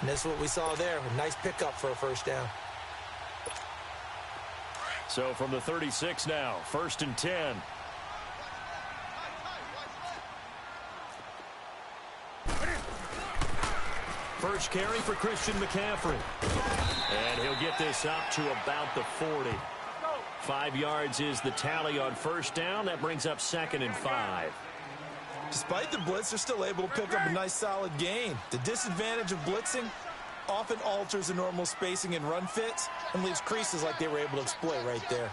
And that's what we saw there. A nice pickup for a first down. So from the 36 now, 1st and 10. First carry for Christian McCaffrey. And he'll get this up to about the 40. 5 yards is the tally on first down. That brings up 2nd and 5. Despite the blitz, they're still able to pick up a nice solid gain. The disadvantage of blitzing often alters the normal spacing and run fits and leaves creases like they were able to exploit right there.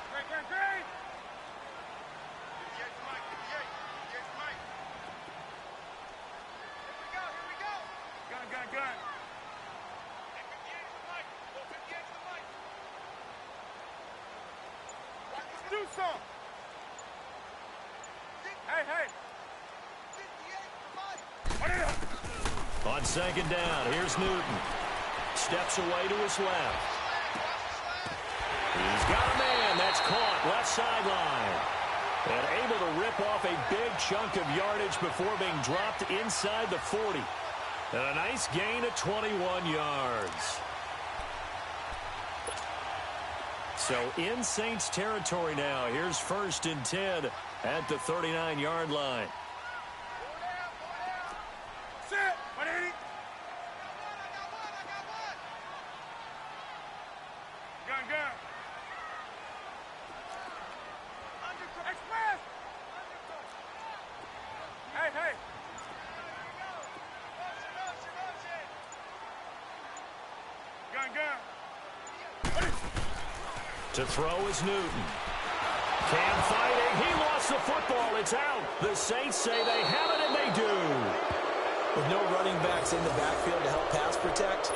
On 2nd down, here's Newton. Steps away to his left. He's got a man. That's caught. Left sideline. And able to rip off a big chunk of yardage before being dropped inside the 40. And a nice gain of 21 yards. So in Saints territory now. Here's 1st and 10 at the 39-yard line. To throw is Newton. Cam fighting. He lost the football. It's out. The Saints say they have it, and they do. With no running backs in the backfield to help pass protect,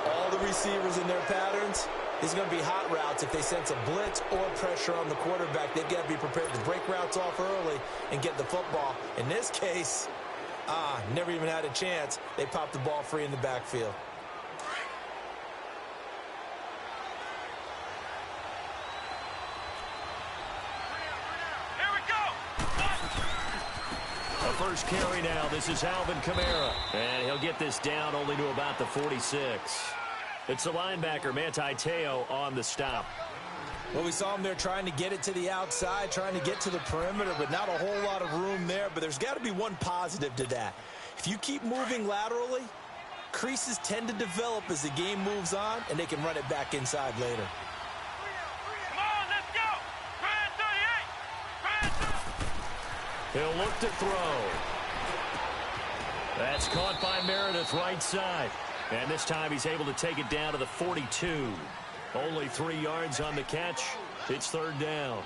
all the receivers in their patterns, these are going to be hot routes. If they sense a blitz or pressure on the quarterback, they've got to be prepared to break routes off early and get the football. In this case, never even had a chance. They popped the ball free in the backfield. First carry now. This is Alvin Kamara. And he'll get this down only to about the 46. It's the linebacker, Manti Te'o, on the stop. Well, we saw him there trying to get it to the outside, trying to get to the perimeter, but not a whole lot of room there. But there's got to be one positive to that. If you keep moving laterally, creases tend to develop as the game moves on, and they can run it back inside later. He'll look to throw. That's caught by Meredith right side. And this time he's able to take it down to the 42. Only 3 yards on the catch. It's 3rd down.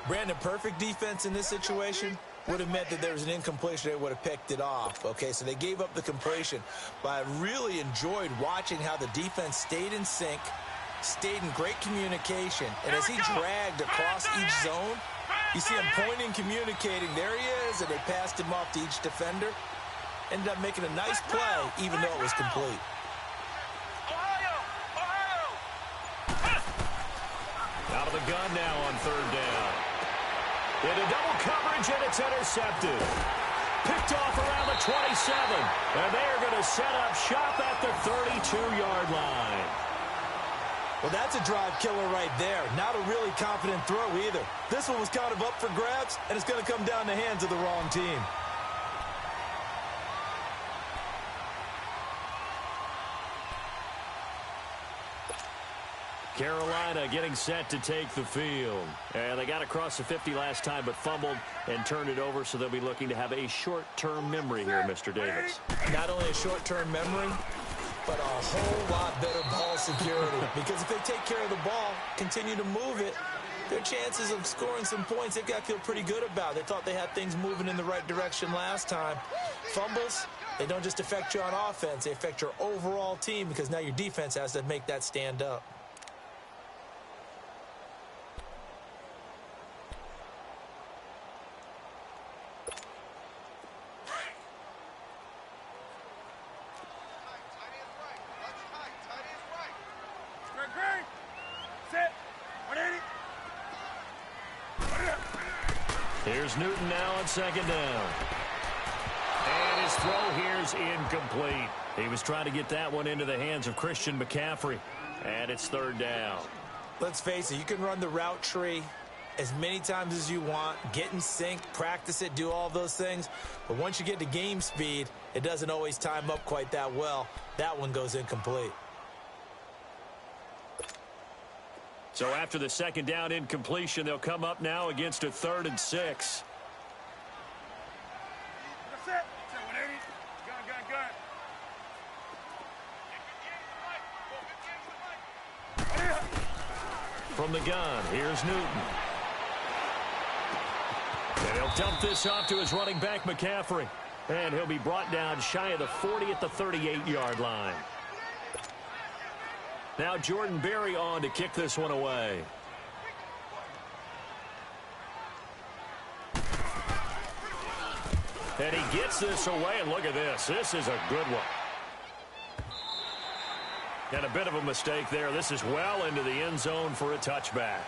Brandon, perfect defense in this situation would have meant that there was an incompletion. They would have picked it off. Okay, so they gave up the completion. But I really enjoyed watching how the defense stayed in sync, stayed in great communication. And as he dragged across each zone, you see him pointing, communicating. There he is, and they passed him off to each defender. Ended up making a nice play, even though it was complete. Out of the gun now on 3rd down. Into double coverage, and it's intercepted. Picked off around the 27. And they are going to set up shop at the 32-yard line. Well, that's a drive killer right there. Not a really confident throw either. This one was kind of up for grabs, and it's going to come down the hands of the wrong team. Carolina getting set to take the field. And they got across the 50 last time, but fumbled and turned it over, so they'll be looking to have a short-term memory here, Mr. Davis. Not only a short-term memory, but a whole lot better ball security. Because if they take care of the ball, continue to move it, their chances of scoring some points, they've got to feel pretty good about. They thought they had things moving in the right direction last time. Fumbles, they don't just affect you on offense. They affect your overall team because now your defense has to make that stand up. Here's Newton now on 2nd down. And his throw here's incomplete. He was trying to get that one into the hands of Christian McCaffrey, and it's third down. Let's face it, you can run the route tree as many times as you want, get in sync, practice it, do all those things. But once you get to game speed, it doesn't always time up quite that well. That one goes incomplete. So after the second down incompletion, they'll come up now against a 3rd and 6. From the gun, here's Newton. And he'll dump this off to his running back, McCaffrey. And he'll be brought down shy of the 40 at the 38-yard line. Now Jordan Berry on to kick this one away. And he gets this away, and look at this. This is a good one. And a bit of a mistake there. This is well into the end zone for a touchback.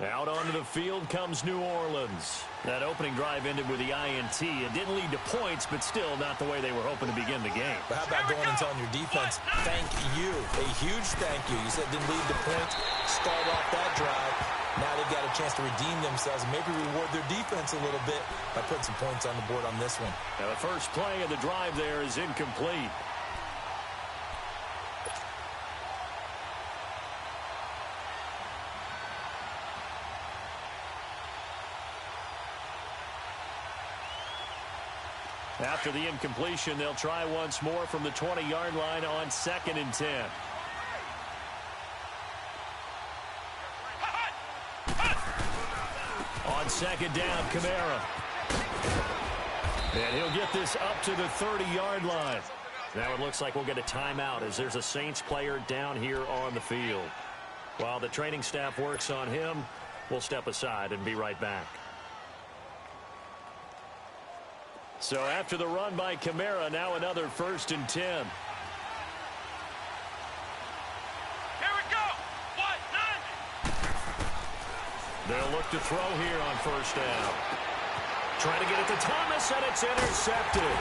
Out onto the field comes New Orleans. That opening drive ended with the INT. It didn't lead to points, but still not the way they were hoping to begin the game. But how about going and telling your defense, thank you, a huge thank you. You said it didn't lead to points, start off that drive. Now they've got a chance to redeem themselves and maybe reward their defense a little bit by putting some points on the board on this one. Now the first play of the drive there is incomplete. After the incompletion, they'll try once more from the 20-yard line on 2nd and 10. On 2nd down, Kamara. And he'll get this up to the 30-yard line. Now it looks like we'll get a timeout as there's a Saints player down here on the field. While the training staff works on him, we'll step aside and be right back. So after the run by Kamara, now another 1st and 10. Here we go. 1-9. They'll look to throw here on 1st down. Trying to get it to Thomas, and it's intercepted.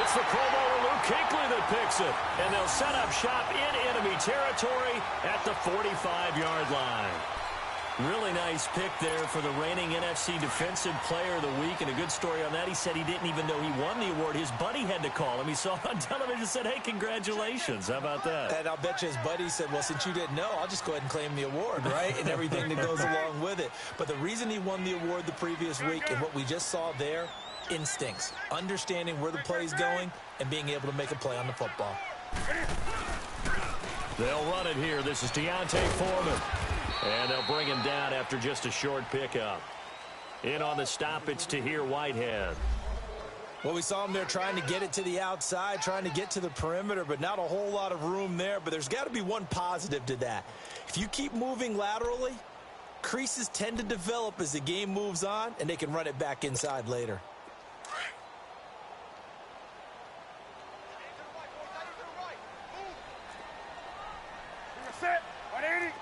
It's the Pro Bowler Luke Kuechly that picks it. And they'll set up shop in enemy territory at the 45-yard line. Really nice pick there for the reigning NFC Defensive Player of the Week. And a good story on that. He said he didn't even know he won the award. His buddy had to call him. He saw it on television and said, hey, congratulations. How about that? And I'll bet you his buddy said, well, since you didn't know, I'll just go ahead and claim the award, right? And everything that goes along with it. But the reason he won the award the previous week and what we just saw there, instincts, understanding where the play is going and being able to make a play on the football. They'll run it here. This is Deontay Foreman. And they'll bring him down after just a short pickup. In on the stop, it's Tahir Whitehead. Well, we saw him there trying to get it to the outside, trying to get to the perimeter, but not a whole lot of room there. But there's got to be one positive to that. If you keep moving laterally, creases tend to develop as the game moves on, and they can run it back inside later. Set. 180.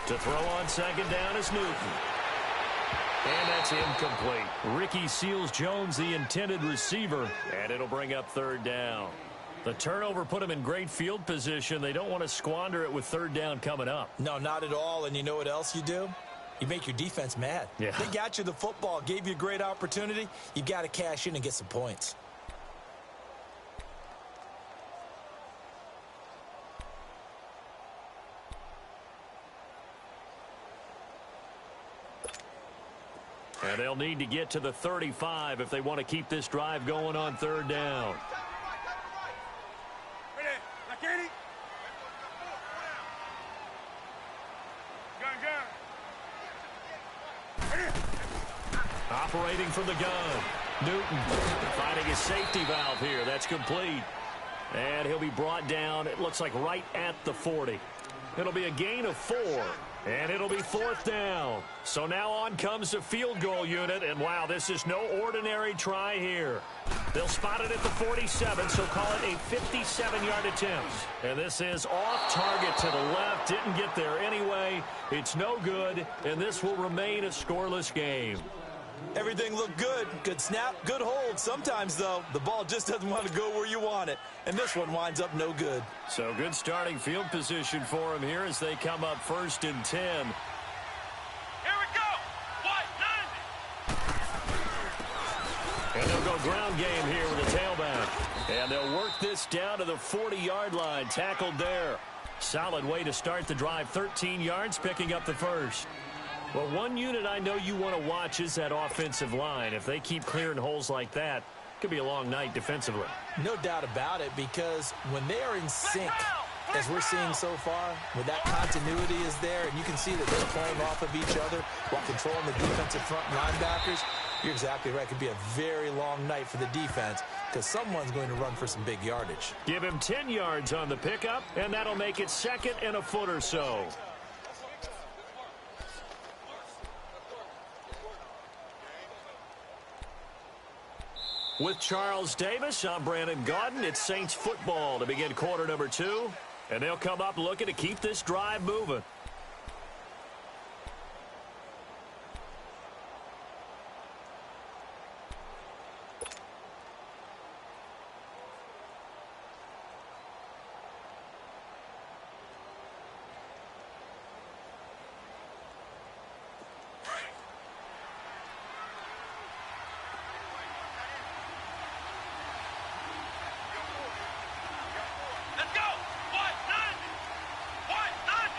To throw on 2nd down is Newton. And that's incomplete. Ricky Seals-Jones, the intended receiver. And it'll bring up 3rd down. The turnover put them in great field position. They don't want to squander it with 3rd down coming up. No, not at all. And you know what else you do? You make your defense mad. Yeah. They got you the football, gave you a great opportunity. You got to cash in and get some points. And they'll need to get to the 35 if they want to keep this drive going on 3rd down. Operating from the gun. Newton finding his safety valve here. That's complete. And he'll be brought down, it looks like right at the 40. It'll be a gain of 4, and it'll be 4th down. So now on comes the field goal unit, and wow, this is no ordinary try here. They'll spot it at the 47, so call it a 57-yard attempt. And this is off target to the left, didn't get there anyway. It's no good, and this will remain a scoreless game. Everything looked good. Good snap, good hold. Sometimes, though, the ball just doesn't want to go where you want it. And this one winds up no good. So good starting field position for him here as they come up 1st and 10. Here we go. What? 90. And they'll go ground game here with a tailback. And they'll work this down to the 40-yard line. Tackled there. Solid way to start the drive. 13 yards, picking up the first. Well, one unit I know you want to watch is that offensive line. If they keep clearing holes like that, it could be a long night defensively. No doubt about it, because when they are in sync, as we're seeing so far, when that continuity is there, and you can see that they're playing off of each other while controlling the defensive front linebackers, you're exactly right. It could be a very long night for the defense because someone's going to run for some big yardage. Give him 10 yards on the pickup, and that'll make it 2nd and a foot or so. With Charles Davis, I'm Brandon Gaudin. It's Saints football to begin quarter number 2. And they'll come up looking to keep this drive moving. Let's go. What? 90. What? 90.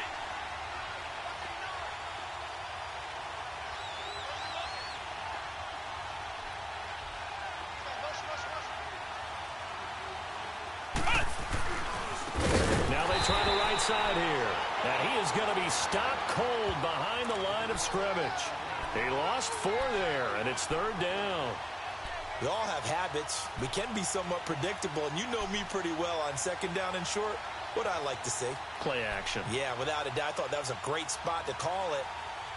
Now they try the right side here. And he is going to be stopped cold behind the line of scrimmage. He lost 4 there, and it's 3rd down. We all have habits. We can be somewhat predictable, and you know me pretty well on 2nd down and short. What I like to say. Play action. Yeah, without a doubt, I thought that was a great spot to call it.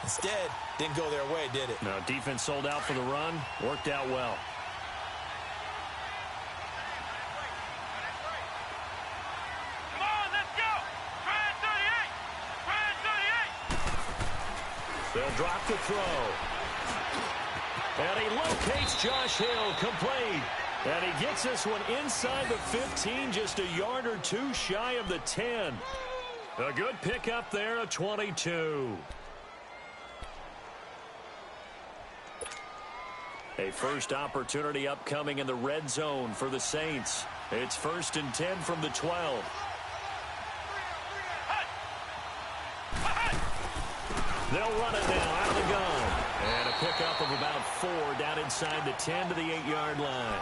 Instead, didn't go their way, did it? No, defense sold out for the run. Worked out well. Come on, let's go. Try it 38. Try it 38. They'll drop the throw. And he locates Josh Hill, complete. And he gets this one inside the 15, just a yard or 2 shy of the 10. A good pickup there of 22. A first opportunity upcoming in the red zone for the Saints. It's 1st and 10 from the 12. They'll run it now out of the gun. And a pickup of about 4 down inside the 10 to the 8-yard line.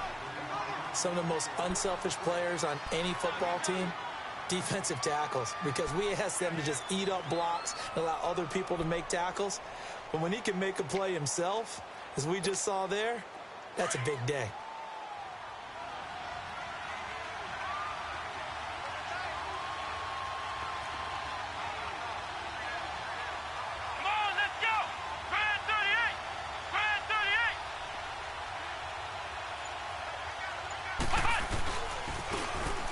Some of the most unselfish players on any football team, defensive tackles, because we ask them to just eat up blocks and allow other people to make tackles. But when he can make a play himself, as we just saw there, that's a big day. Come on, let's go. Try it 38. Try it 38.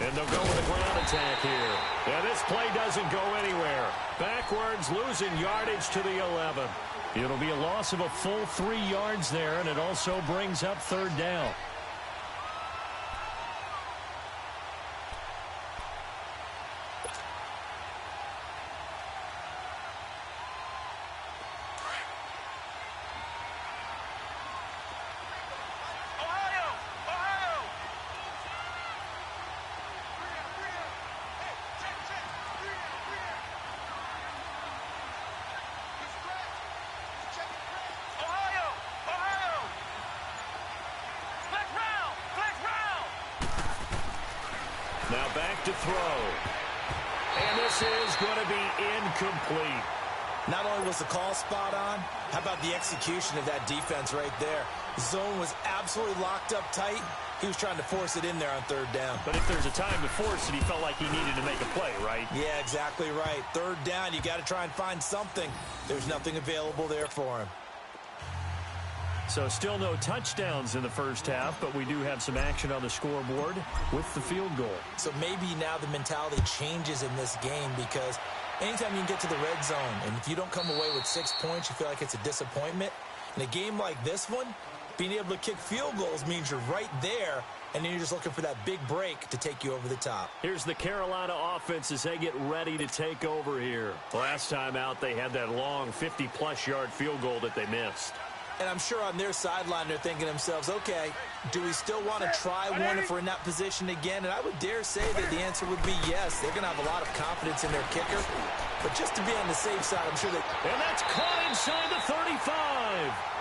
And they'll go with a ground attack here. And this play doesn't go anywhere. Backwards, losing yardage to the 11. It'll be a loss of a full 3 yards there, and it also brings up 3rd down. Now back to throw. And this is going to be incomplete. Not only was the call spot on, how about the execution of that defense right there? The zone was absolutely locked up tight. He was trying to force it in there on third down. But if there's a time to force it, he felt like he needed to make a play, right? Yeah, exactly right. Third down, you got to try and find something. There's nothing available there for him. So still no touchdowns in the first half, but we do have some action on the scoreboard with the field goal. So maybe now the mentality changes in this game, because anytime you can get to the red zone, and if you don't come away with 6 points, you feel like it's a disappointment. In a game like this one, being able to kick field goals means you're right there, and then you're just looking for that big break to take you over the top. Here's the Carolina offense as they get ready to take over here. Last time out, they had that long 50-plus yard field goal that they missed. And I'm sure on their sideline they're thinking to themselves, okay, do we still want to try one if we're in that position again? And I would dare say that the answer would be yes. They're going to have a lot of confidence in their kicker. But just to be on the safe side, I'm sure that... And that's caught inside the 35.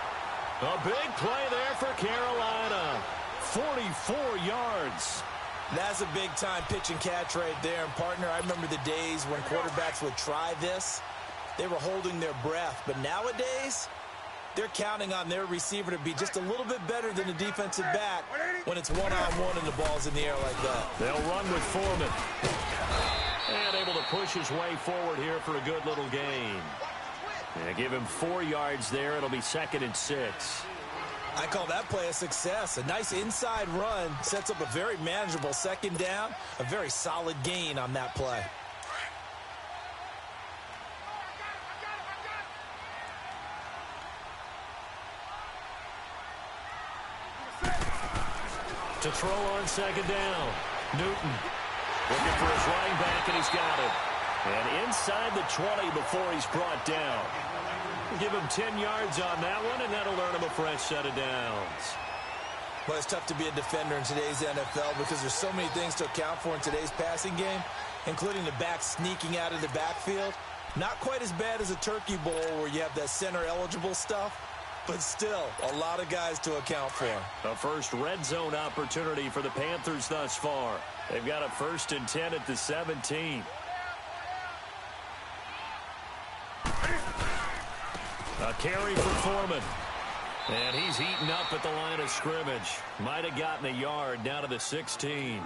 A big play there for Carolina. 44 yards. That's a big-time pitch and catch right there. And, partner, I remember the days when quarterbacks would try this. They were holding their breath. But nowadays, they're counting on their receiver to be just a little bit better than the defensive back when it's one-on-one and the ball's in the air like that. They'll run with Foreman. And able to push his way forward here for a good little gain. And give him 4 yards there. It'll be 2nd and 6. I call that play a success. A nice inside run sets up a very manageable 2nd down. A very solid gain on that play. To throw on 2nd down. Newton looking for his running back, and he's got it. And inside the 20 before he's brought down. Give him 10 yards on that one, and that'll earn him a fresh set of downs. Well, it's tough to be a defender in today's NFL because there's so many things to account for in today's passing game, including the back sneaking out of the backfield. Not quite as bad as a turkey bowl where you have that center-eligible stuff, but still a lot of guys to account for. A first red zone opportunity for the Panthers thus far. They've got a 1st and 10 at the 17. A carry for Foreman. And he's eaten up at the line of scrimmage. Might have gotten a yard down to the 16.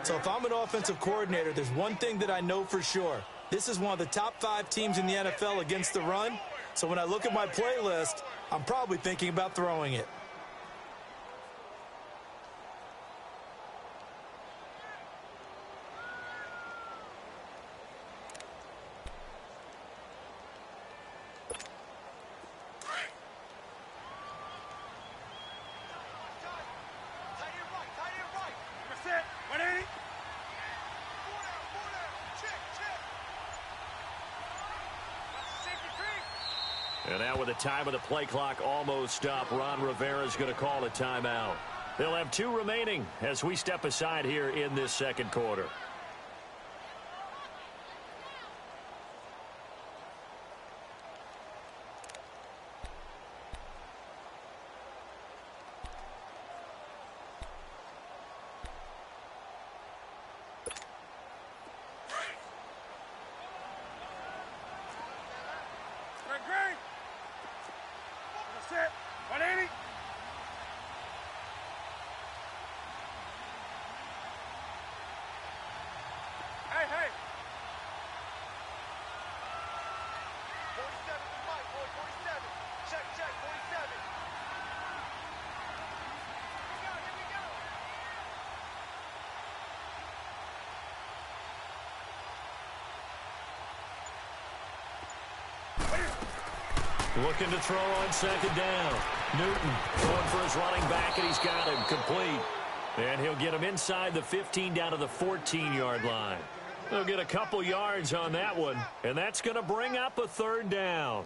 So if I'm an offensive coordinator, there's one thing that I know for sure. This is one of the top 5 teams in the NFL against the run. So when I look at my playlist, I'm probably thinking about throwing it. And now with the time of the play clock almost up, Ron Rivera's going to call a timeout. They'll have 2 remaining as we step aside here in this 2nd quarter. Looking to throw on 2nd down. Newton throwing for his running back, and he's got him complete. And he'll get him inside the 15 down to the 14-yard line. They'll get a couple yards on that one, and that's going to bring up a 3rd down.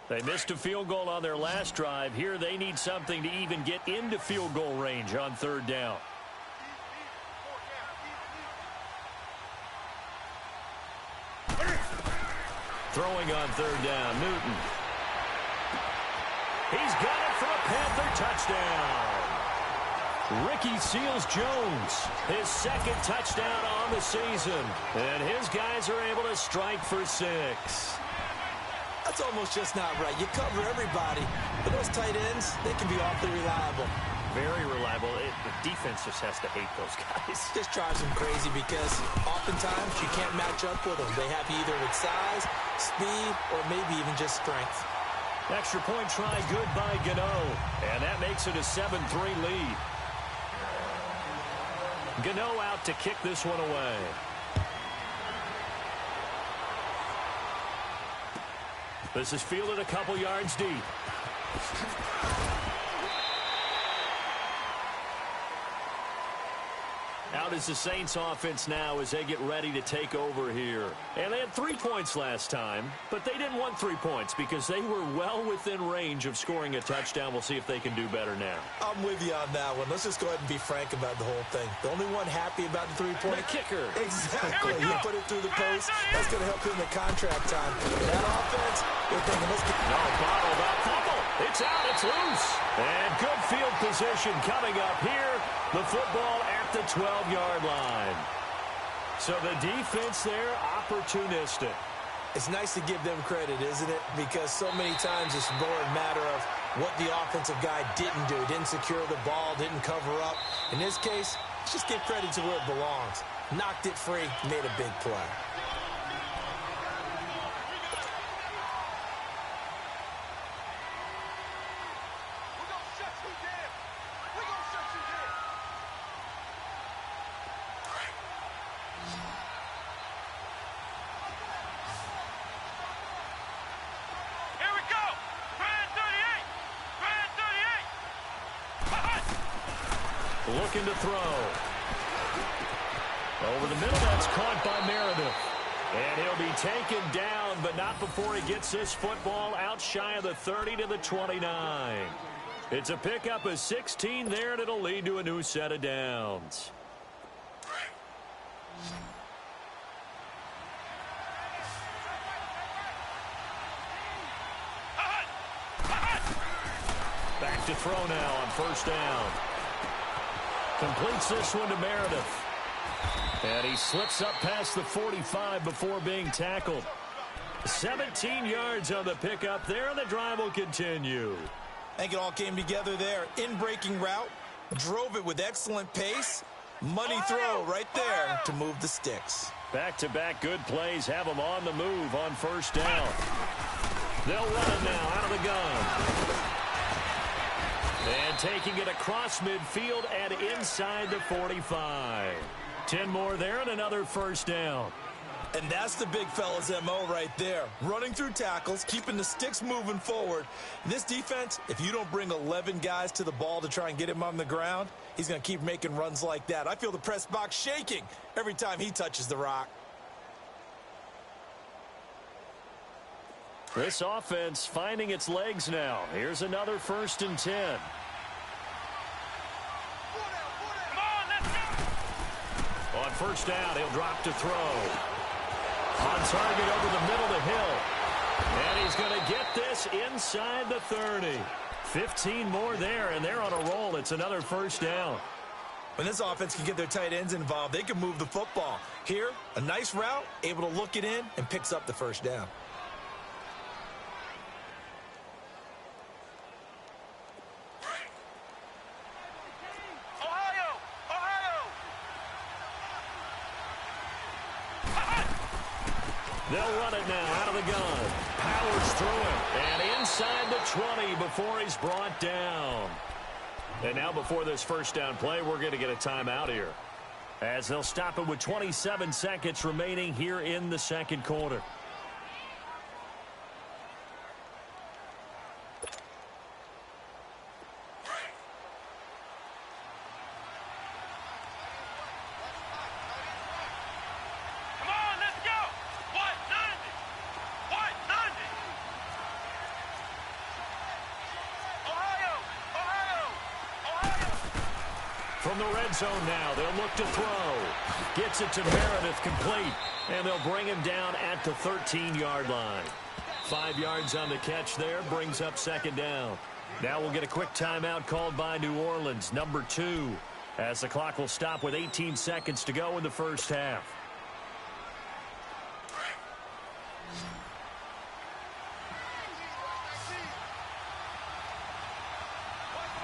They missed a field goal on their last drive. Here they need something to even get into field goal range on 3rd down. Throwing on 3rd down, Newton. He's got it for a Panther touchdown. Ricky Seals-Jones, his second touchdown on the season. And his guys are able to strike for 6. That's almost just not right. You cover everybody, but those tight ends, they can be awfully reliable. Very reliable. The defense just has to hate those guys. Just drives them crazy because oftentimes you can't match up with them. They have you either with size, speed, or maybe even just strength. Extra point try good by Gano. And that makes it a 7-3 lead. Gano out to kick this one away. This is fielded a couple yards deep. Out is the Saints offense now as they get ready to take over here. And they had 3 points last time, but they didn't want 3 points because they were well within range of scoring a touchdown. We'll see if they can do better now. I'm with you on that one. Let's just go ahead and be frank about the whole thing. The only one happy about the 3-point. The kicker. Exactly. He put it through the post. That's going to help him in contract time. That offense, they're thinking, let's get... No, bottle that fumble. It's out. It's loose. And good field position coming up here. The football at the 12-yard line. So the defense there, opportunistic. It's nice to give them credit, isn't it? Because so many times it's more a matter of what the offensive guy didn't do. Didn't secure the ball, didn't cover up. In this case, let's just give credit to where it belongs. Knocked it free, made a big play. Looking to throw. Over the middle, that's caught by Meredith. And he'll be taken down, but not before he gets this football out shy of the 30 to the 29. It's a pickup of 16 there, and it'll lead to a new set of downs. Back to throw now on first down. Completes this one to Meredith. And he slips up past the 45 before being tackled. 17 yards on the pickup there, and the drive will continue. I think it all came together there. In-breaking route, drove it with excellent pace. Money throw right there to move the sticks. Back-to-back good plays have them on the move on first down. They'll run it now out of the gun. And taking it across midfield and inside the 45. 10 more there and another first down. And that's the big fella's MO right there. Running through tackles, keeping the sticks moving forward. This defense, if you don't bring 11 guys to the ball to try and get him on the ground, he's going to keep making runs like that. I feel the press box shaking every time he touches the rock. This offense finding its legs now. Here's another 1st and 10. On first down, he'll drop to throw. On target over the middle to Hill. And he's going to get this inside the 30. 15 more there, and they're on a roll. It's another first down. When this offense can get their tight ends involved, they can move the football. Here, a nice route, able to look it in, and picks up the first down. They'll run it now out of the gun. Powers through it. And inside the 20 before he's brought down. And now before this first down play, we're going to get a timeout here. As they'll stop it with 27 seconds remaining here in the second quarter. From the red zone now, they'll look to throw. Gets it to Meredith, complete. And they'll bring him down at the 13-yard line. 5 yards on the catch there, brings up second down. Now we'll get a quick timeout called by New Orleans, number 2, as the clock will stop with 18 seconds to go in the first half.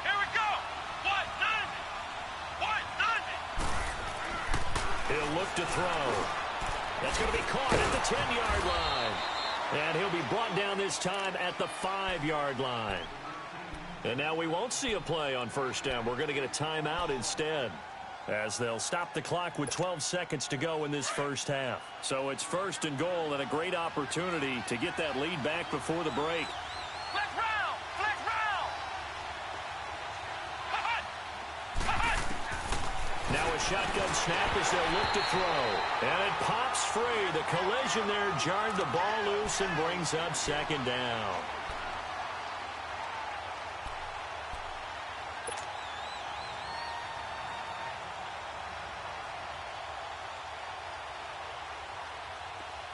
Here we go. What does it? What does it? He'll look to throw. That's going to be caught at the 10-yard line. And he'll be brought down this time at the 5-yard line. And now we won't see a play on first down. We're going to get a timeout instead, as they'll stop the clock with 12 seconds to go in this first half. So it's first and goal, and a great opportunity to get that lead back before the break. Flex round. Flex round. Now a shotgun snap as they'll look to throw. And it pops free. The collision there jarred the ball loose and brings up second down.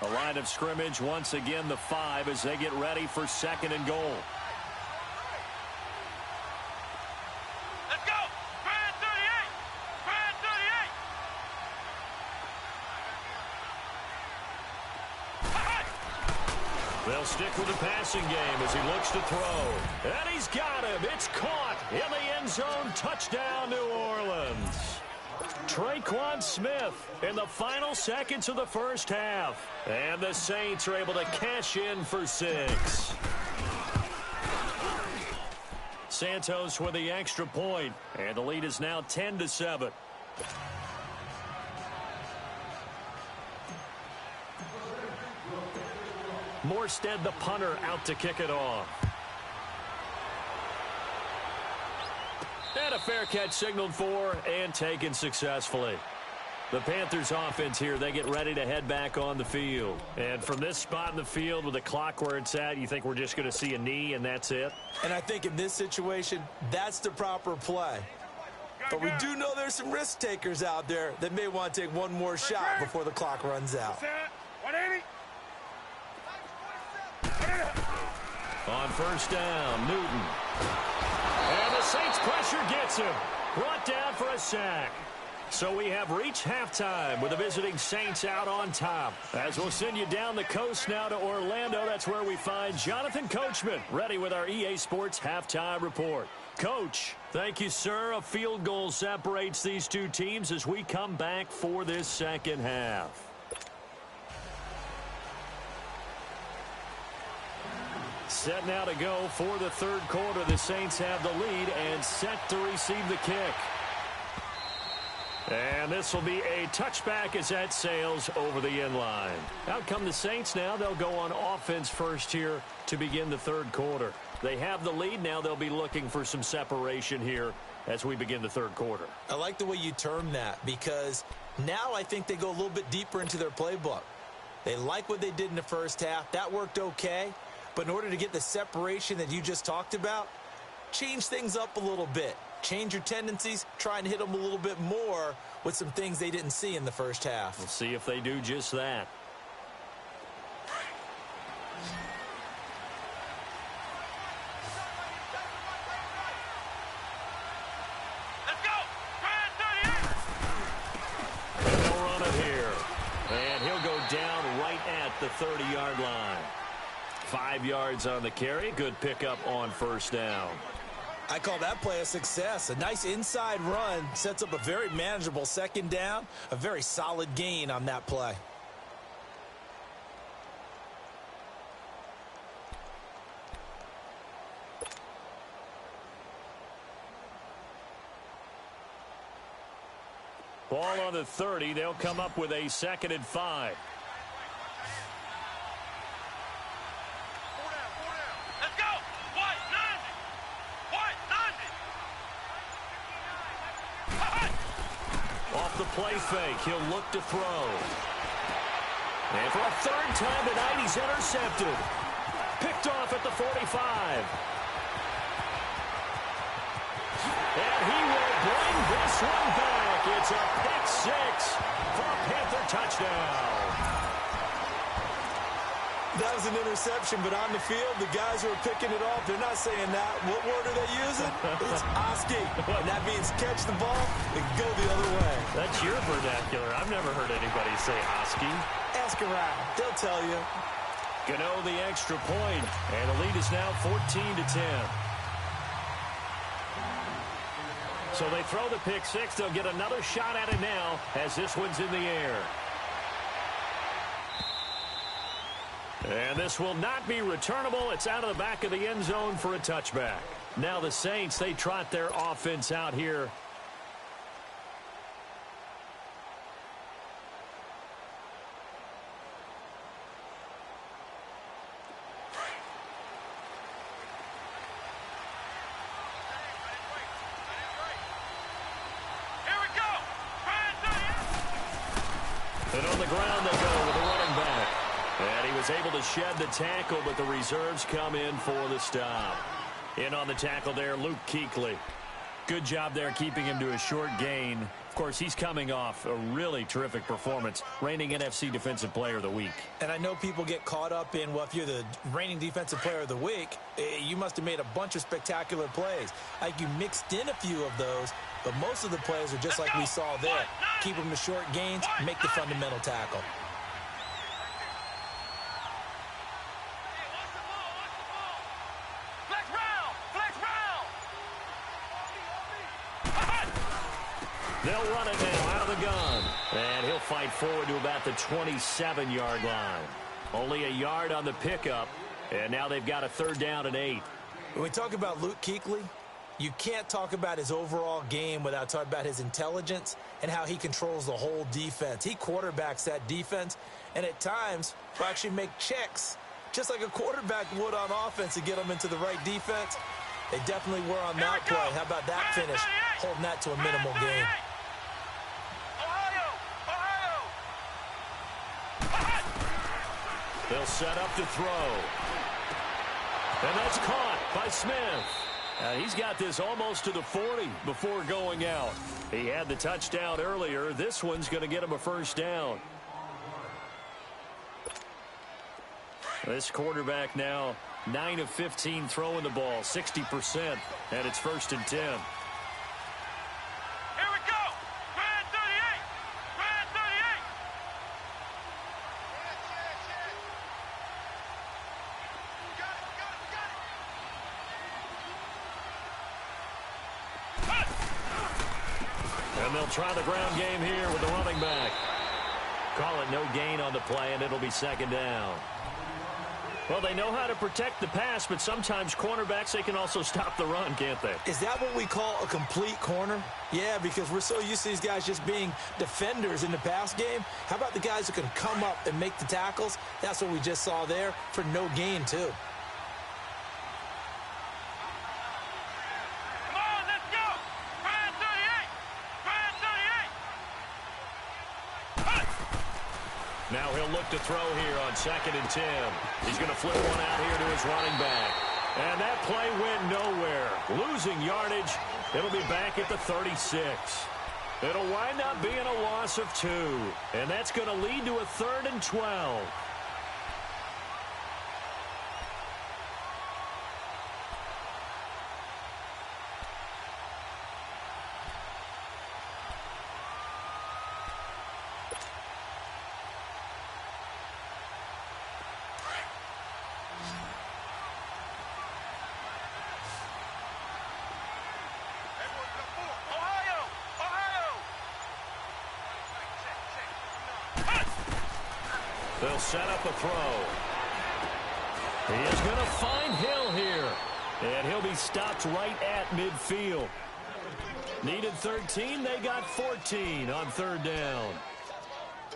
A line of scrimmage, once again the 5 as they get ready for second and goal. Let's go. Grand 38. Grand 38. They'll stick with the passing game as he looks to throw. And he's got him. It's caught in the end zone. Touchdown, New Orleans. Traquan Smith in the final seconds of the first half. And the Saints are able to cash in for 6. Santos with the extra point, and the lead is now 10-7. Morstead, the punter, out to kick it off. And a fair catch signaled for and taken successfully. The Panthers offense here, they get ready to head back on the field. And from this spot in the field with the clock where it's at, you think we're just going to see a knee and that's it? And I think in this situation, that's the proper play. But we do know there's some risk takers out there that may want to take one more shot before the clock runs out. 180. On first down, Newton. And the Saints pressure gets him. Brought down for a sack. So we have reached halftime with the visiting Saints out on top. As we'll send you down the coast now to Orlando, that's where we find Jonathan Coachman, ready with our EA Sports halftime report. Coach, thank you, sir. A field goal separates these two teams as we come back for this second half. Set now to go for the third quarter. The Saints have the lead and set to receive the kick. And this will be a touchback as that sails over the end line. Out come the Saints now. They'll go on offense first here to begin the third quarter. They have the lead. Now they'll be looking for some separation here as we begin the third quarter. I like the way you term that, because now I think they go a little bit deeper into their playbook. They like what they did in the first half. That worked okay. But in order to get the separation that you just talked about, change things up a little bit. Change your tendencies, try and hit them a little bit more with some things they didn't see in the first half. We'll see if they do just that. Let's go. Grand 38. And they'll run it here. And he'll go down right at the 30-yard line. 5 yards on the carry. Good pickup on first down. I call that play a success. A nice inside run sets up a very manageable second down. A very solid gain on that play. Ball on the 30. They'll come up with a 2nd and 5. Let's go. What does it? What does it? Off the play fake, he'll look to throw. And for a third time tonight, he's intercepted. Picked off at the 45. And he will bring this one back. It's a pick 6 for a Panther touchdown. That was an interception, but on the field, the guys who are picking it off, they're not saying that. What word are they using? It's Oski, and that means catch the ball and go the other way. That's your vernacular. I've never heard anybody say Oski. Ask around. They'll tell you. Gano the extra point, and the lead is now 14-10. So they throw the pick six. They'll get another shot at it now as this one's in the air. And this will not be returnable. It's out of the back of the end zone for a touchback. Now the Saints, they trot their offense out here. And on the ground they go with a running back. And he was able to shed the tackle, but the reserves come in for the stop. In on the tackle there, Luke Kuechly. Good job there keeping him to a short gain. Of course, he's coming off a really terrific performance, reigning NFC Defensive Player of the Week. And I know people get caught up in, well, if you're the reigning Defensive Player of the Week, you must have made a bunch of spectacular plays. Like you mixed in a few of those, but most of the plays are just like we saw there. Keep them to short gains, make the fundamental tackle. They'll run it now out of the gun. And he'll fight forward to about the 27-yard line. Only a yard on the pickup. And now they've got a 3rd down and 8. When we talk about Luke Kuechly, you can't talk about his overall game without talking about his intelligence and how he controls the whole defense. He quarterbacks that defense, and at times will actually make checks, just like a quarterback would on offense to get them into the right defense. They definitely were on that play. How about that finish? Holding that to a minimal gain. They'll set up to throw. And that's caught by Smith. He's got this almost to the 40 before going out. He had the touchdown earlier. This one's going to get him a 1st down. This quarterback now 9 of 15 throwing the ball, 60%, and it's 1st and 10. Here we go. Red 38. Red 38. And they'll try the ground game here with the running back. Call it no gain on the play, and it'll be 2nd down. Well, they know how to protect the pass, but sometimes cornerbacks, they can also stop the run, can't they? Is that what we call a complete corner? Yeah, because we're so used to these guys just being defenders in the pass game. How about the guys who can come up and make the tackles? That's what we just saw there for no gain, too. Come on, let's go. Red 38. Red 38. Now he'll look to throw here on 2nd and 10. He's going to flip one out here to his running back. And that play went nowhere. Losing yardage. It'll be back at the 36. It'll wind up being a loss of 2. And that's going to lead to a 3rd and 12. They'll set up a throw. He is going to find Hill here. And he'll be stopped right at midfield. Needed 13. They got 14 on 3rd down.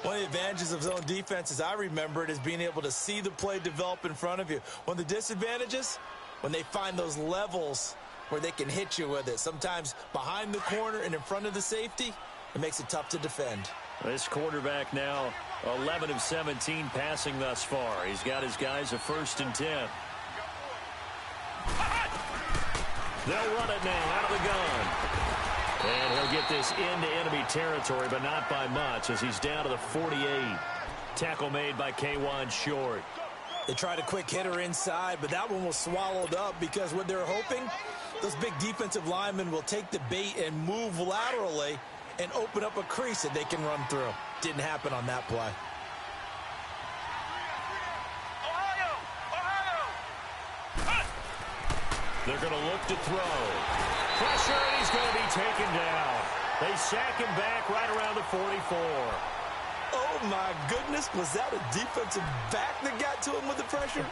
One of the advantages of zone defense, as I remember it, is being able to see the play develop in front of you. One of the disadvantages, when they find those levels where they can hit you with it. Sometimes behind the corner and in front of the safety, it makes it tough to defend. This quarterback now 11 of 17 passing thus far. He's got his guys a 1st and 10. They'll run it now out of the gun. And he'll get this into enemy territory, but not by much as he's down to the 48. Tackle made by K'Wan Short. They tried a quick hitter inside, but that one was swallowed up because what they're hoping, those big defensive linemen will take the bait and move laterally and open up a crease that they can run through. Didn't happen on that play. They're going to look to throw. Pressure, and he's going to be taken down. They sack him back right around the 44. Oh, my goodness. Was that a defensive back that got to him with the pressure?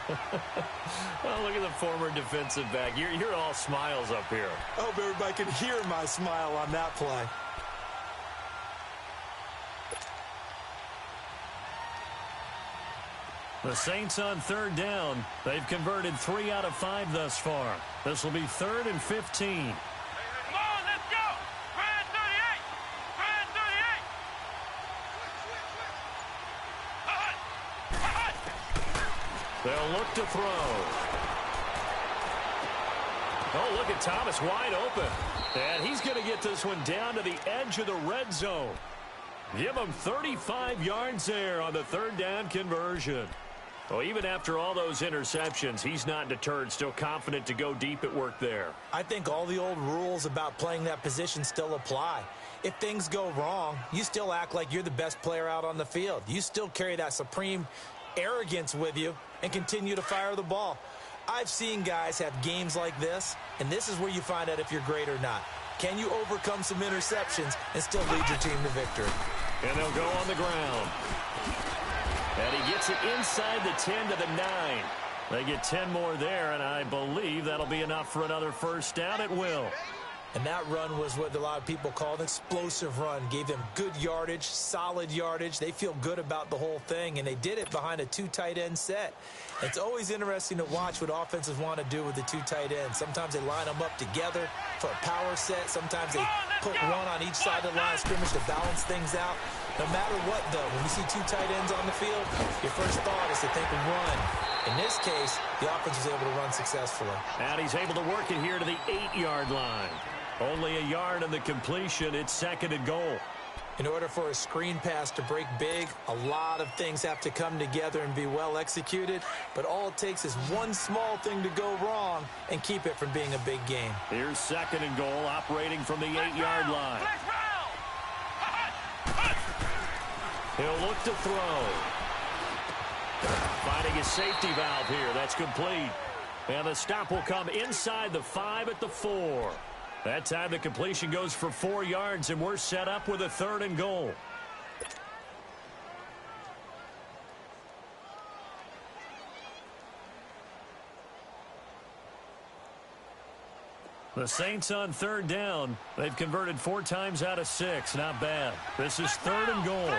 Well, look at the former defensive back. You're all smiles up here. I hope everybody can hear my smile on that play. The Saints on third down. They've converted 3 out of 5 thus far. This will be 3rd and 15. Come on, let's go! Red 38! Red 38! They'll look to throw. Oh, look at Thomas wide open. And he's going to get this one down to the edge of the red zone. Give him 35 yards there on the 3rd down conversion. Well, even after all those interceptions, he's not deterred, still confident to go deep at work there. I think all the old rules about playing that position still apply. If things go wrong, you still act like you're the best player out on the field. You still carry that supreme arrogance with you and continue to fire the ball. I've seen guys have games like this, and this is where you find out if you're great or not. Can you overcome some interceptions and still lead your team to victory? And they'll go on the ground. And he gets it inside the 10 to the 9. They get 10 more there, and I believe that'll be enough for another first down at will. And that run was what a lot of people call an explosive run. Gave them good yardage, solid yardage. They feel good about the whole thing, and they did it behind a 2 tight end set. It's always interesting to watch what offenses want to do with the 2 tight ends. Sometimes they line them up together for a power set. Sometimes they put one on each side of the line of scrimmage to balance things out. No matter what, though, when you see 2 tight ends on the field, your first thought is to think of run. In this case, the offense was able to run successfully. And he's able to work it here to the 8-yard line. Only a yard on the completion. It's 2nd and goal. In order for a screen pass to break big, a lot of things have to come together and be well executed. But all it takes is one small thing to go wrong and keep it from being a big game. Here's 2nd and goal, operating from the 8-yard line. He'll look to throw. Finding a safety valve here. That's complete. And the stop will come inside the 5 at the 4. That time the completion goes for 4 yards, and we're set up with a 3rd and goal. The Saints on 3rd down. They've converted 4 times out of 6. Not bad. This is 3rd and goal.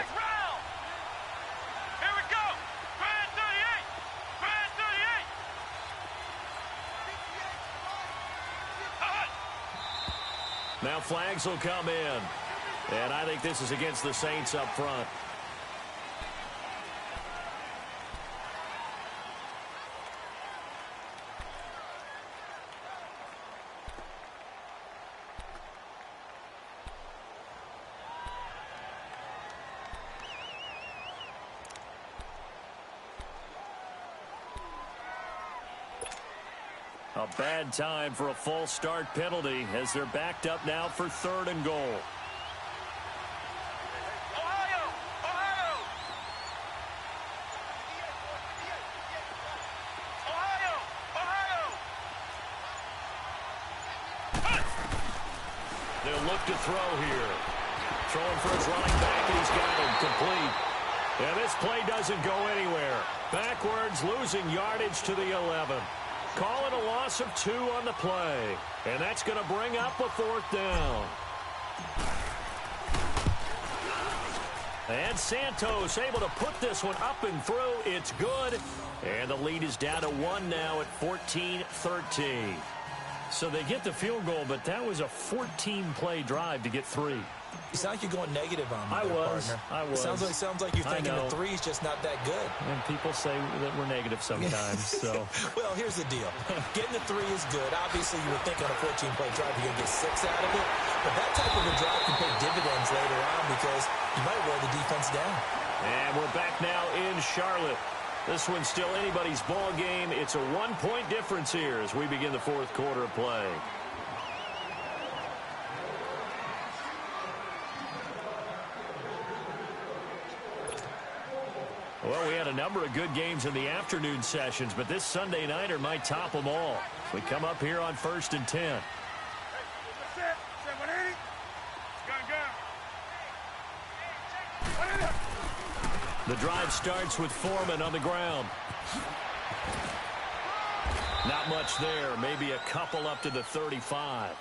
Now flags will come in. And I think this is against the Saints up front. A bad time for a false start penalty as they're backed up now for 3rd and goal. They'll look to throw here. Throwing for his running back, and he's got him complete. And this play doesn't go anywhere. Backwards, losing yardage to the 11. Call it a loss of 2 on the play. And that's going to bring up a 4th down. And Santos able to put this one up and through. It's good. And the lead is down to 1 now at 14-13. So they get the field goal, but that was a 14-play drive to get 3. You sound like you're going negative on me, I was. It sounds like you're thinking the 3 is just not that good. And people say that we're negative sometimes. So, well, here's the deal. Getting the 3 is good. Obviously, you would think on a 14-play drive you're going to get 6 out of it. But that type of a drive can pay dividends later on because you might wear the defense down. And we're back now in Charlotte. This one's still anybody's ball game. It's a one-point difference here as we begin the fourth quarter of play. Well, we had a number of good games in the afternoon sessions, but this Sunday nighter might top them all. We come up here on 1st and 10. The drive starts with Foreman on the ground. Not much there. Maybe a couple up to the 35.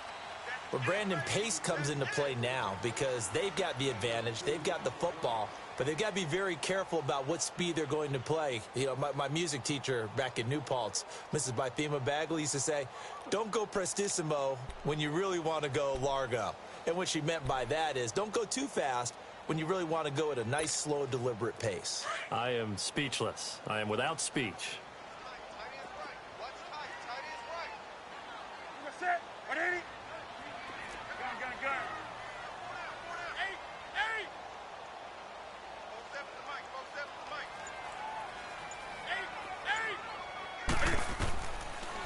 Well, Brandon, pace comes into play now because they've got the advantage. They've got the football, but they've got to be very careful about what speed they're going to play. You know, my music teacher back in New Paltz, Mrs. Bythema Bagley, used to say, don't go prestissimo when you really want to go largo. And what she meant by that is don't go too fast when you really want to go at a nice, slow, deliberate pace. I am speechless. I am without speech.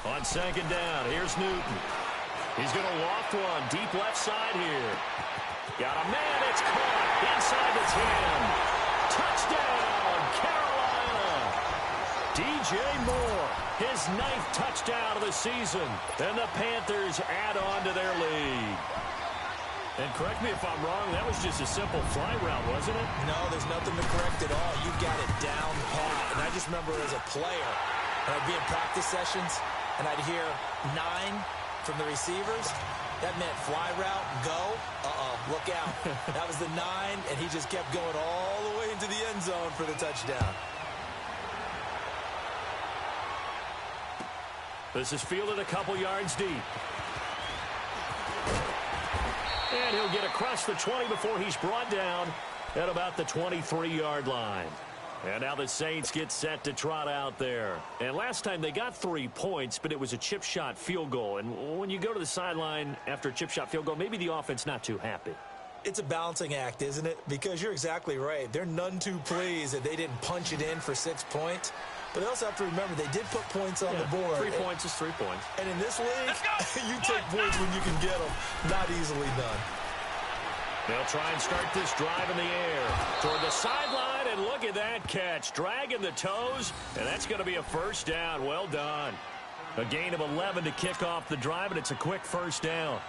On second down, here's Newton. He's going to loft one deep left side here. Got a man, it's caught inside the 10. Touchdown, Carolina. DJ Moore, his 9th touchdown of the season. And the Panthers add on to their lead. And correct me if I'm wrong, that was just a simple fly route, wasn't it? No, there's nothing to correct at all. You've got it down pat. And I just remember as a player, when I'd be in practice sessions, and I'd hear 9 from the receivers. That meant fly route, go. Look out. That was the 9, and he just kept going all the way into the end zone for the touchdown. This is fielded a couple yards deep. And he'll get across the 20 before he's brought down at about the 23-yard line. And now the Saints get set to trot out there. And last time they got 3 points, but it was a chip shot field goal. And when you go to the sideline after a chip shot field goal, maybe the offense not too happy. It's a balancing act, isn't it? Because you're exactly right. They're none too pleased that they didn't punch it in for 6 points. But they also have to remember they did put points on the board. 3 points is 3 points. And in this league, you take points when you can get them. Not easily done. They'll try and start this drive in the air toward the sideline, and look at that catch. Dragging the toes, and that's going to be a first down. Well done. A gain of 11 to kick off the drive, and it's a quick first down.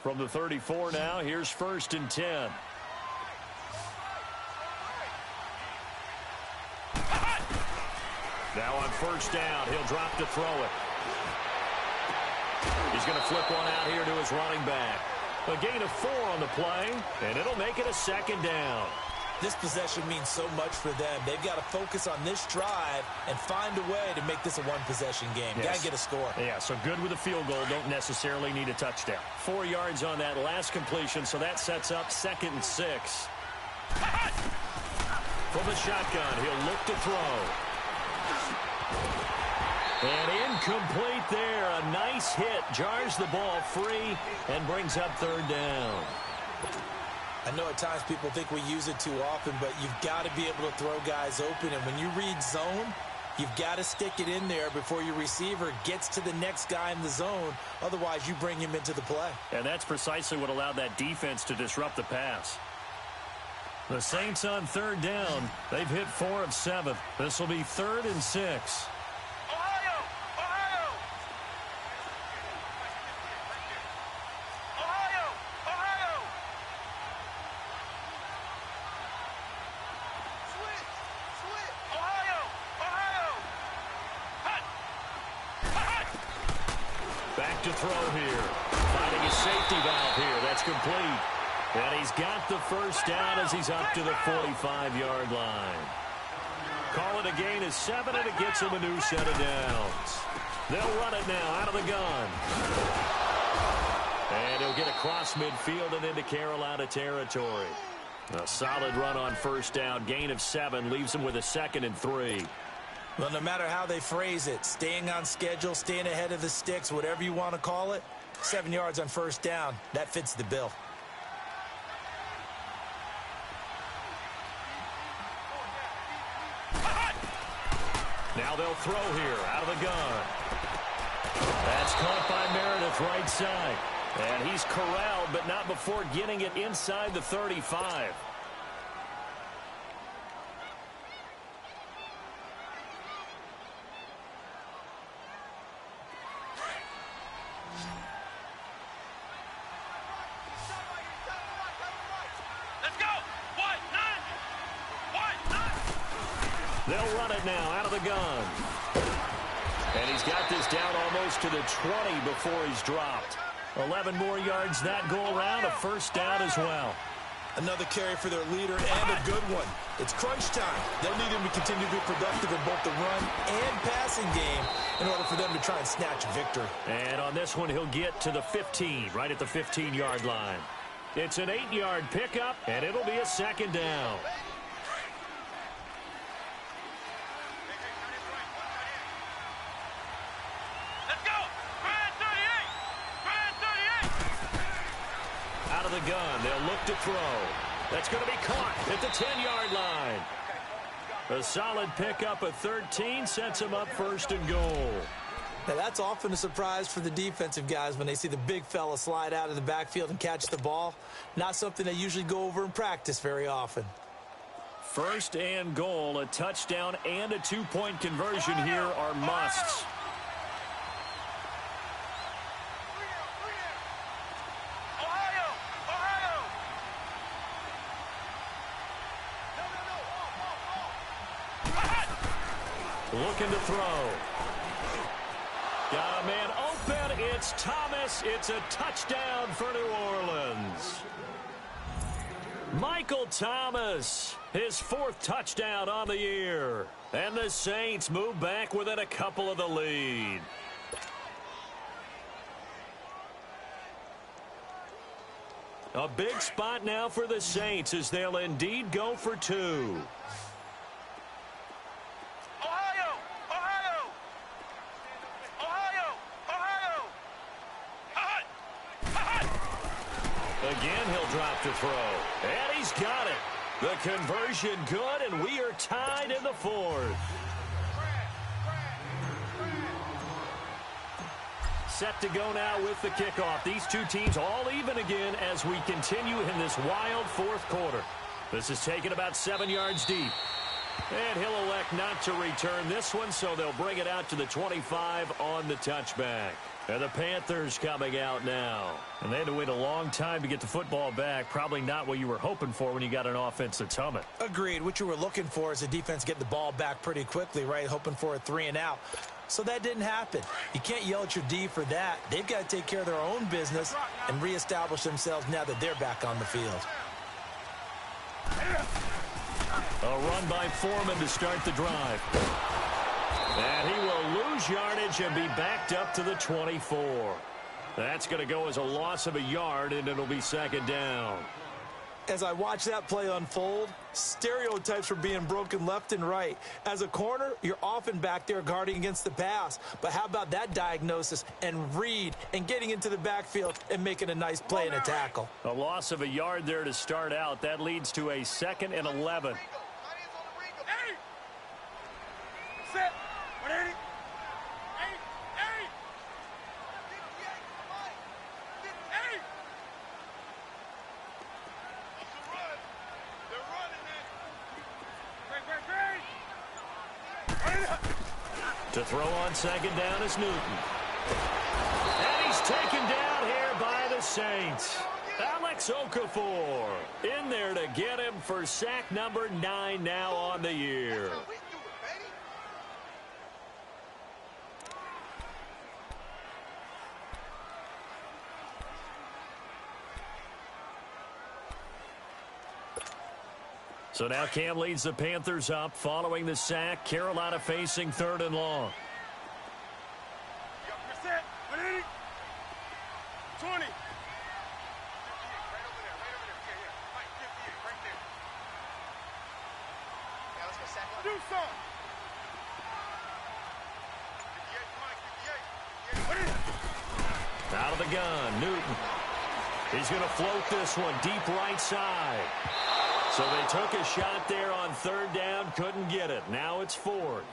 From the 34 now, here's 1st and 10. Now on first down, he'll drop to throw it. He's going to flip one out here to his running back. A gain of 4 on the play, and it'll make it a second down. This possession means so much for them. They've got to focus on this drive and find a way to make this a one-possession game. Yes. Got to get a score. Yeah, so good with a field goal. Don't necessarily need a touchdown. 4 yards on that last completion, so that sets up 2nd and 6. From the shotgun, he'll look to throw. And incomplete there. A nice hit. Jars the ball free and brings up 3rd down. I know at times people think we use it too often, but you've got to be able to throw guys open. And when you read zone, you've got to stick it in there before your receiver gets to the next guy in the zone. Otherwise, you bring him into the play. And that's precisely what allowed that defense to disrupt the pass. The Saints on 3rd down. They've hit 4 of 7. This will be 3rd and 6. Back to throw here. Finding a safety valve here. That's complete. And he's got the first down as he's up to the 45-yard line. Call it a gain of 7, and it gets him a new set of downs. They'll run it now out of the gun. And he'll get across midfield and into Carolina territory. A solid run on first down. Gain of 7 leaves him with a 2nd and 3. Well, no matter how they phrase it, staying on schedule, staying ahead of the sticks, whatever you want to call it, 7 yards on first down, that fits the bill. Now they'll throw here out of the gun. That's caught by Meredith right side. And he's corralled, but not before getting it inside the 35. Let's go. White, nine. White, nine. They'll run it now out of the gun. And he's got this down almost to the 20 before he's dropped. 11 more yards that go around, a first down as well. Another carry for their leader and a good one. It's crunch time. They'll need him to continue to be productive in both the run and passing game in order for them to try and snatch a victory. And on this one, he'll get to the 15, right at the 15-yard line. It's an 8-yard pickup, and it'll be a second down. Let's go. Grand 38. Grand 38. Out of the gun, they'll look to throw. That's going to be caught at the 10-yard line. A solid pickup of 13 sets him up first and goal. Now, that's often a surprise for the defensive guys when they see the big fella slide out of the backfield and catch the ball. Not something they usually go over in practice very often. First and goal, a touchdown and a two-point conversion here are musts. Ohio. Ohio. Looking to throw. Got a man open. It's Thomas. It's a touchdown for New Orleans. Michael Thomas, his fourth touchdown on the year. And the Saints move back within a couple of the lead. A big spot now for the Saints as they'll indeed go for two. Ohio. Ohio. Ohio. Ohio. Hot. Hot. Again, he'll drop to throw. And he's got it. The conversion good, and we are tied in the fourth. Set to go now with the kickoff. These two teams all even again as we continue in this wild fourth quarter. This is taken about 7 yards deep. And he'll elect not to return this one, so they'll bring it out to the 25 on the touchback. And the Panthers coming out now. And they had to wait a long time to get the football back. Probably not what you were hoping for when you got an offense that's humming. Agreed. What you were looking for is the defense get the ball back pretty quickly, right? Hoping for a 3 and out. So that didn't happen. You can't yell at your D for that. They've got to take care of their own business and reestablish themselves now that they're back on the field. A run by Foreman to start the drive. And he will lose yardage and be backed up to the 24. That's going to go as a loss of a yard, and it'll be second down. As I watch that play unfold, stereotypes are being broken left and right. As a corner, you're often back there guarding against the pass. But how about that diagnosis and read and getting into the backfield and making a nice play and a tackle? A loss of a yard there to start out. That leads to a 2nd and 11. Set. 180. To throw on second down is Newton. And he's taken down here by the Saints. Alex Okafor in there to get him for sack number 9 now on the year. So now Cam leads the Panthers up following the sack. Carolina facing 3rd and long. 180. 20. Do something. Out of the gun, Newton. He's going to float this one deep right side. So they took a shot there on 3rd down, couldn't get it. Now it's 4th.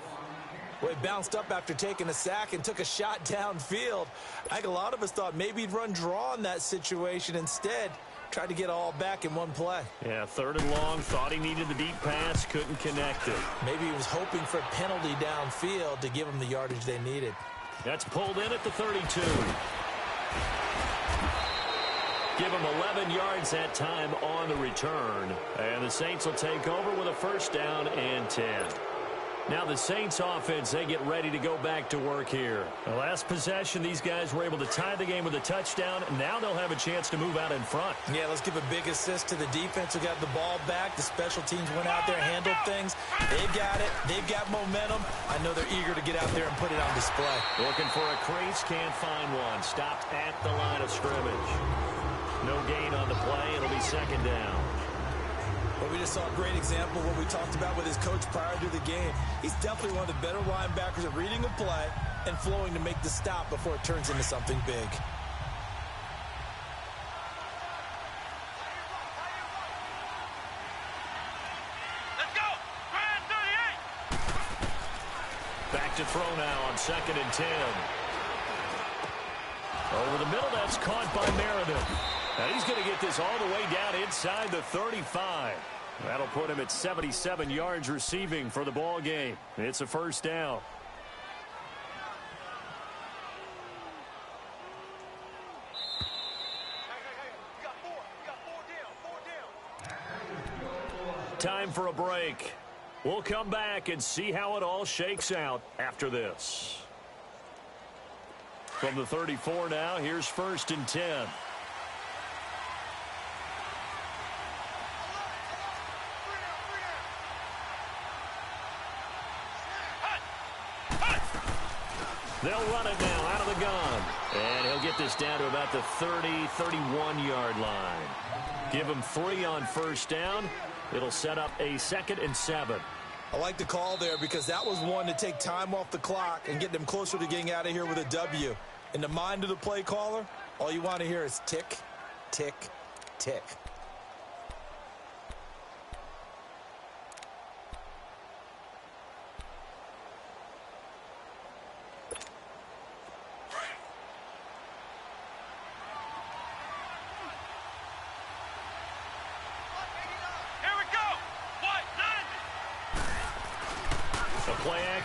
Well, he bounced up after taking a sack and took a shot downfield. I think a lot of us thought maybe he'd run draw in that situation. Instead, tried to get all back in one play. Yeah, 3rd and long, thought he needed the deep pass, couldn't connect it. Maybe he was hoping for a penalty downfield to give him the yardage they needed. That's pulled in at the 32. Give him 11 yards that time on the return. And the Saints will take over with a 1st down and 10. Now the Saints offense, they get ready to go back to work here. The last possession, these guys were able to tie the game with a touchdown. Now they'll have a chance to move out in front. Yeah, let's give a big assist to the defense who got the ball back. The special teams went out there, handled things. They've got it. They've got momentum. I know they're eager to get out there and put it on display. Looking for a crease, can't find one. Stopped at the line of scrimmage. No gain on the play. It'll be 2nd down. But we just saw a great example of what we talked about with his coach prior to the game. He's definitely one of the better linebackers at reading a play and flowing to make the stop before it turns into something big. Let's go. Grand 38. Back to throw now on 2nd and 10. Over the middle, that's caught by Meredith. Now he's going to get this all the way down inside the 35. That'll put him at 77 yards receiving for the ball game. It's a 1st down. Time for a break. We'll come back and see how it all shakes out after this. From the 34 now, here's 1st and 10. They'll run it now out of the gun. And he'll get this down to about the 30, 31-yard line. Give him 3 on 1st down. It'll set up a 2nd and 7. I like the call there because that was one to take time off the clock and get them closer to getting out of here with a W. In the mind of the play caller, all you want to hear is tick, tick, tick.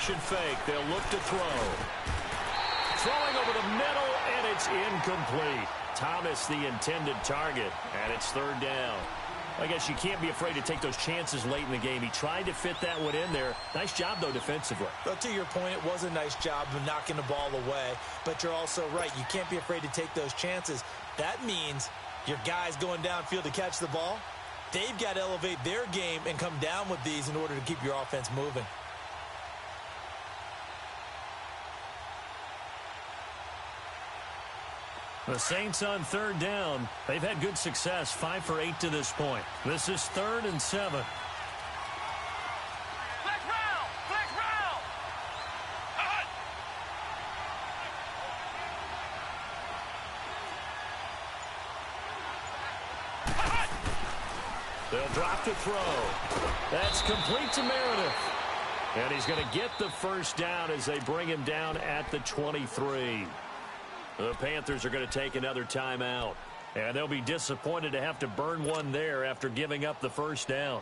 Fake. They'll look to throw. Throwing over the middle, and it's incomplete. Thomas, the intended target, and it's 3rd down. I guess you can't be afraid to take those chances late in the game. He tried to fit that one in there. Nice job, though, defensively. But to your point, it was a nice job of knocking the ball away. But you're also right. You can't be afraid to take those chances. That means your guys going downfield to catch the ball, they've got to elevate their game and come down with these in order to keep your offense moving. The Saints on 3rd down. They've had good success, 5 for 8 to this point. This is 3rd and 7. Flex round. Flex round. They'll drop to throw. That's complete to Meredith. And he's going to get the 1st down as they bring him down at the 23. The Panthers are going to take another timeout. And they'll be disappointed to have to burn one there after giving up the 1st down.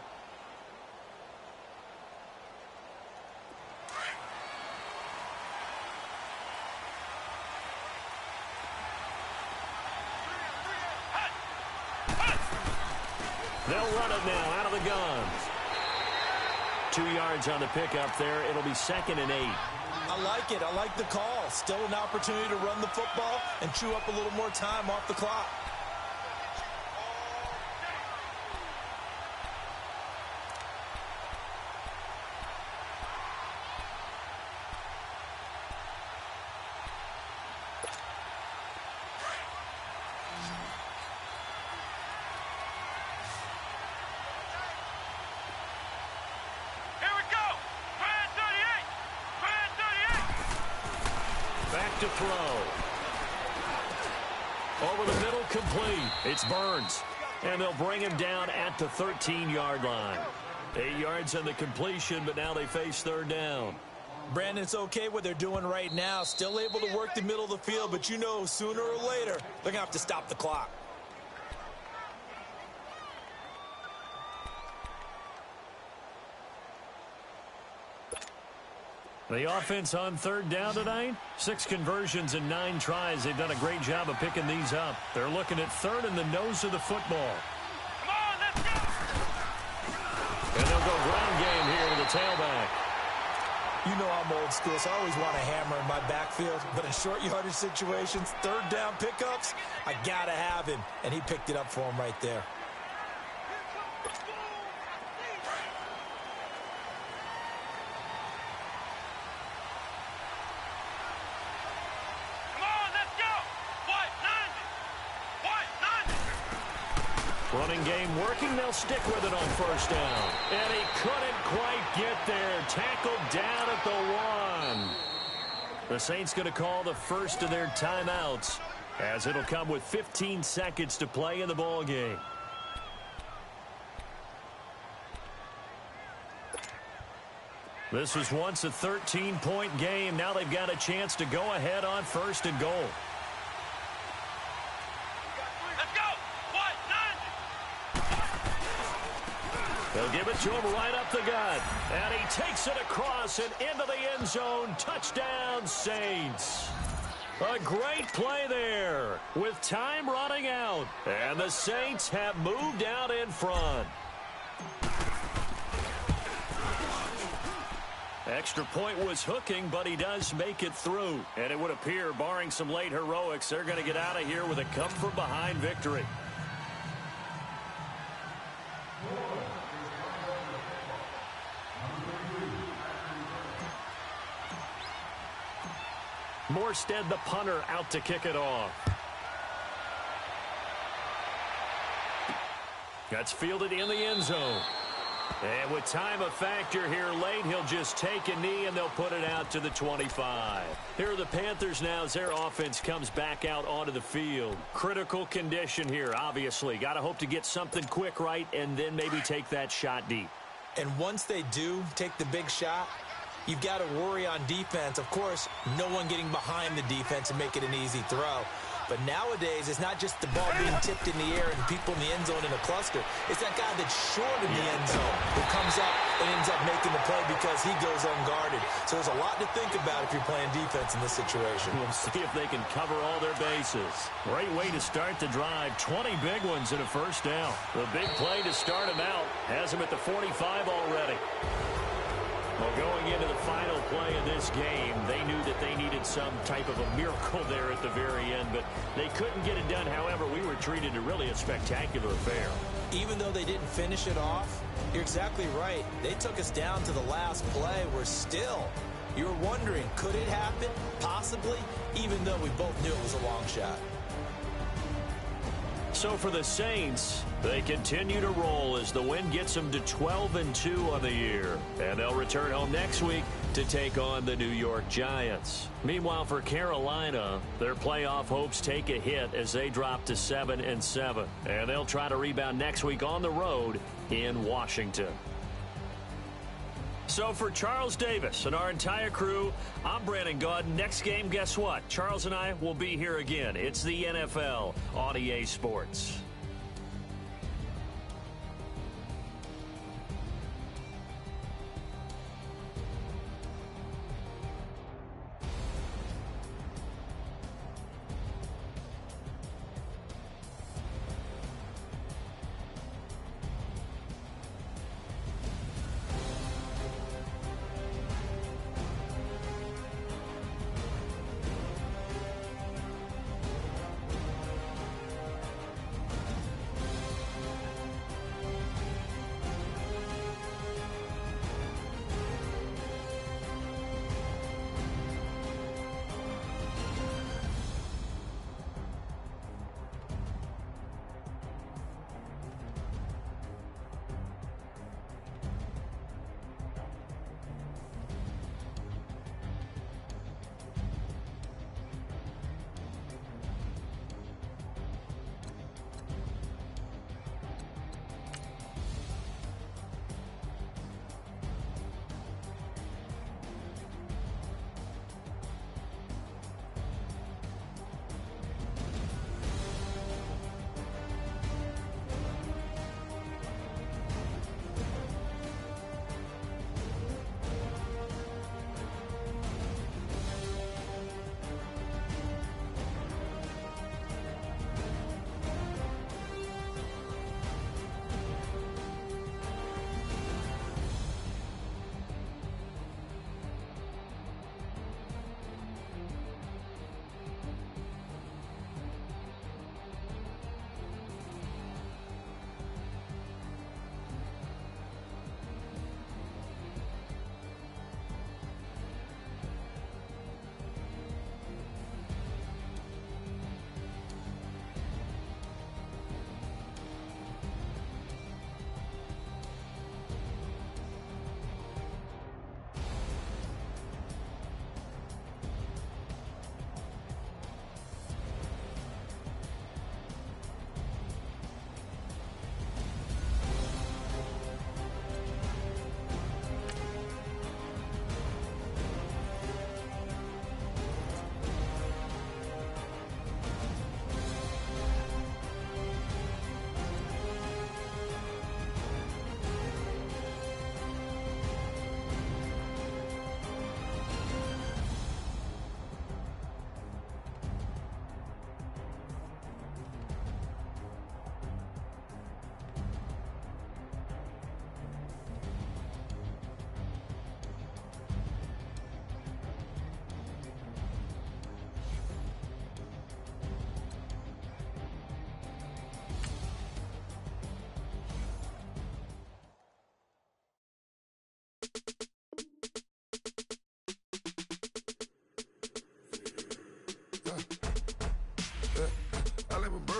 They'll run it now out of the gun. 2 yards on the pickup there. It'll be 2nd and 8. I like it. I like the call. Still an opportunity to run the football and chew up a little more time off the clock. To throw. Over the middle, complete. It's Burns. And they'll bring him down at the 13-yard line. 8 yards on the completion, but now they face 3rd down. Brandon, it's okay what they're doing right now. Still able to work the middle of the field, but you know sooner or later they're going to have to stop the clock. The offense on third down tonight, 6 conversions and 9 tries. They've done a great job of picking these up. They're looking at third in the nose of the football. Come on, let's go! And they'll go ground game here with the tailback. You know I'm old school, so I always want a hammer in my backfield. But in short yardage situations, third down pickups, I got to have him. And he picked it up for him right there. Running game working. They'll stick with it on first down. And he couldn't quite get there. Tackled down at the 1. The Saints going to call the first of their timeouts, as it'll come with 15 seconds to play in the ball game. This was once a 13-point game. Now they've got a chance to go ahead on first and goal. They'll give it to him right up the gut. And he takes it across and into the end zone. Touchdown, Saints. A great play there with time running out. And the Saints have moved out in front. Extra point was hooking, but he does make it through. And it would appear, barring some late heroics, they're going to get out of here with a come-from-behind victory. Morstead, the punter, out to kick it off. That's fielded in the end zone. And with time a factor here late, he'll just take a knee and they'll put it out to the 25. Here are the Panthers now as their offense comes back out onto the field. Critical condition here, obviously. Got to hope to get something quick right and then maybe take that shot deep. And once they do take the big shot, you've got to worry on defense. Of course, no one getting behind the defense and make it an easy throw. But nowadays, it's not just the ball being tipped in the air and people in the end zone in a cluster. It's that guy that's short in the end zone who comes up and ends up making the play because he goes unguarded. So there's a lot to think about if you're playing defense in this situation. We'll see if they can cover all their bases. Great way to start the drive. 20 big ones in a first down. The big play to start him out has him at the 45 already. Well, going into the final play of this game, they knew that they needed some type of a miracle there at the very end, but they couldn't get it done. However, we were treated to really a spectacular affair. Even though they didn't finish it off, you're exactly right. They took us down to the last play. We're still, you're wondering, could it happen? Possibly, even though we both knew it was a long shot. So for the Saints, they continue to roll as the win gets them to 12-2 on the year. And they'll return home next week to take on the New York Giants. Meanwhile, for Carolina, their playoff hopes take a hit as they drop to 7-7. And they'll try to rebound next week on the road in Washington. So for Charles Davis and our entire crew, I'm Brandon Gaudin. Next game, guess what? Charles and I will be here again. It's the NFL on EA Sports.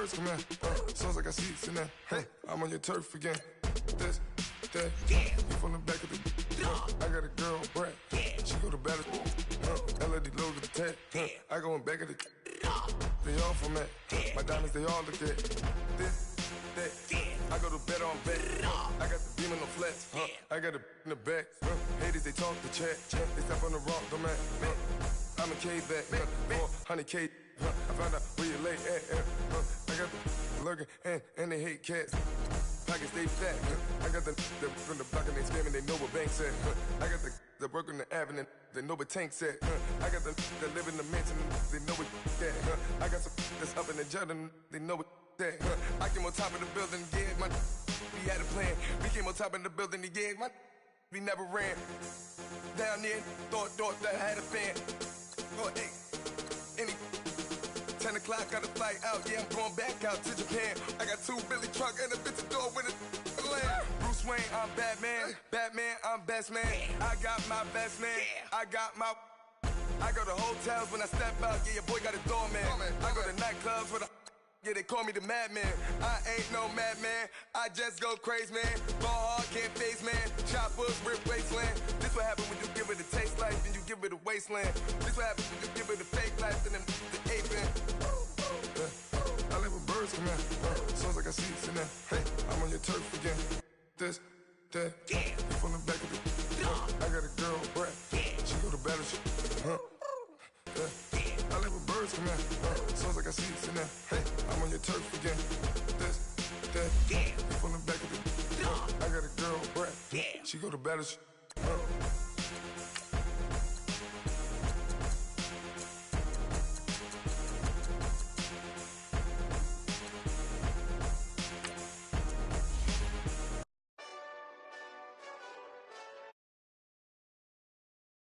birds come in. Sounds like I see seats in there. Hey, I'm on your turf again. This, that, you from the back of the. I got a girl, Brad. She go to battle. LED logo the tag. I go in back of the. They all from that. My diamonds, they all look at. This, that. I go to bed on bed. I got the beam in the flats. I got it in the back. Haters, they talk the chat. They step on the rock, the man. I'm a K-back. 400K. I found out where you lay at. I got the lurking and they hate cats. Pockets stay fat. I got the from the block and they screaming, they know what banks at. I got the work on the avenue, they know what tanks at. I got the live in the mansion, they know what that. I got some that's up in the jet and they know what that. I came on top of the building, yeah, my we had a plan. We came on top of the building, yeah, my we never ran. Down there, thought that I had a fan. Oh, hey, any 10 o'clock, got a flight out, yeah, I'm going back out to Japan. I got 2 Billy truck and a bitch door with a land. Bruce Wayne, I'm Batman. Batman, I'm best man. I got my best man. I got my. I go to hotels when I step out, yeah, your boy got a doorman. I go to nightclubs with a. Yeah, they call me the madman. I ain't no madman. I just go crazy, man. Ball hard, can't face, man. Choppers, rip wasteland. This what happen when you give it a taste life and you give it a wasteland. This what happens when you give it a fake life and then the ape in. I live with birds come in. Sounds like I see seats in there. Hey, I'm on your turf again. This, that, you from the back of the. I got a girl, Brad. She go to battle shit. I live with birds come in. Sounds like I see seats in there. Hey, I'm on your turf again. This, that, you from the back of the. I got a girl, Brad. She go to battle shit.